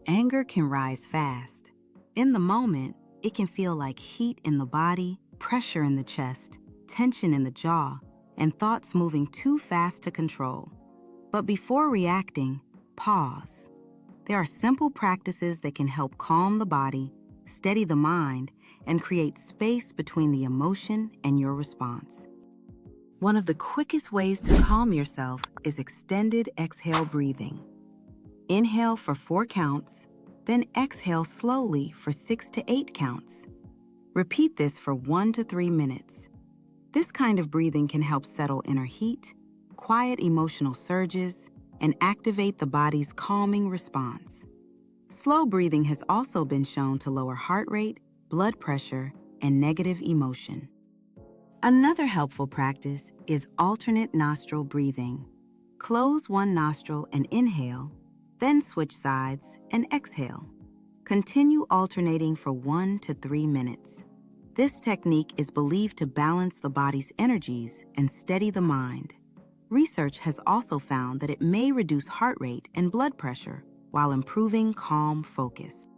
Anger can rise fast. In the moment, it can feel like heat in the body, pressure in the chest, tension in the jaw, and thoughts moving too fast to control. But before reacting, pause. There are simple practices that can help calm the body, steady the mind, and create space between the emotion and your response. One of the quickest ways to calm yourself is extended exhale breathing. Inhale for 4 counts, then exhale slowly for 6 to 8 counts. Repeat this for 1 to 3 minutes. This kind of breathing can help settle inner heat, quiet emotional surges, and activate the body's calming response. Slow breathing has also been shown to lower heart rate, blood pressure, and negative emotion. Another helpful practice is alternate nostril breathing. Close one nostril and inhale, then switch sides and exhale. Continue alternating for 1 to 3 minutes. This technique is believed to balance the body's energies and steady the mind. Research has also found that it may reduce heart rate and blood pressure while improving calm focus.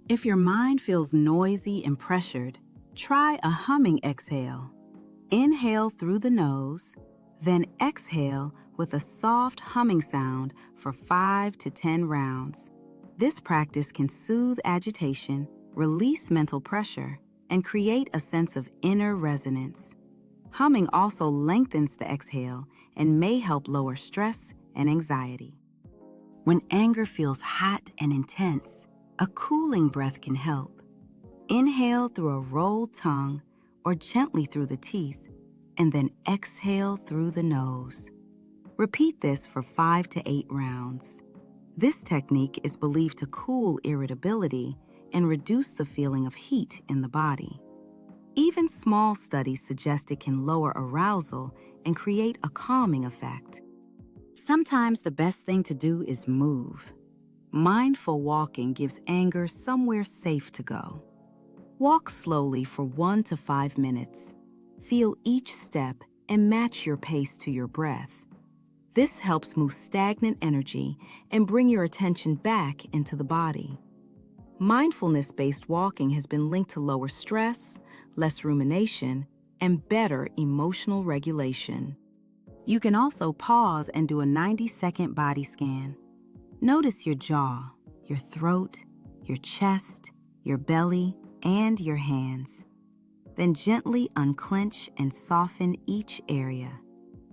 If your mind feels noisy and pressured, try a humming exhale. Inhale through the nose, then exhale with a soft humming sound for 5 to 10 rounds. This practice can soothe agitation, release mental pressure, and create a sense of inner resonance. Humming also lengthens the exhale and may help lower stress and anxiety. When anger feels hot and intense, a cooling breath can help. Inhale through a rolled tongue or gently through the teeth, and then exhale through the nose. Repeat this for 5 to 8 rounds. This technique is believed to cool irritability and reduce the feeling of heat in the body. Even small studies suggest it can lower arousal and create a calming effect. Sometimes the best thing to do is move. Mindful walking gives anger somewhere safe to go. Walk slowly for 1 to 5 minutes. Feel each step and match your pace to your breath. This helps move stagnant energy and bring your attention back into the body. Mindfulness-based walking has been linked to lower stress, less rumination, and better emotional regulation. You can also pause and do a 90-second body scan. Notice your jaw, your throat, your chest, your belly, and your hands. Then gently unclench and soften each area.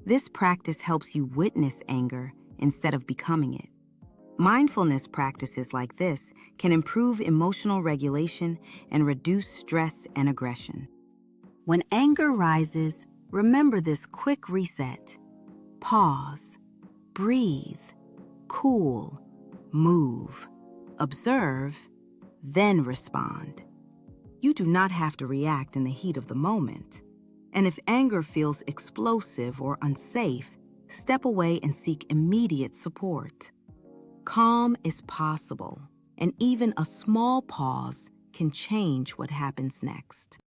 This practice helps you witness anger instead of becoming it. Mindfulness practices like this can improve emotional regulation and reduce stress and aggression. When anger rises, remember this quick reset. Pause, breathe, cool, move, observe, then respond. You do not have to react in the heat of the moment. And if anger feels explosive or unsafe, step away and seek immediate support. Calm is possible, and even a small pause can change what happens next.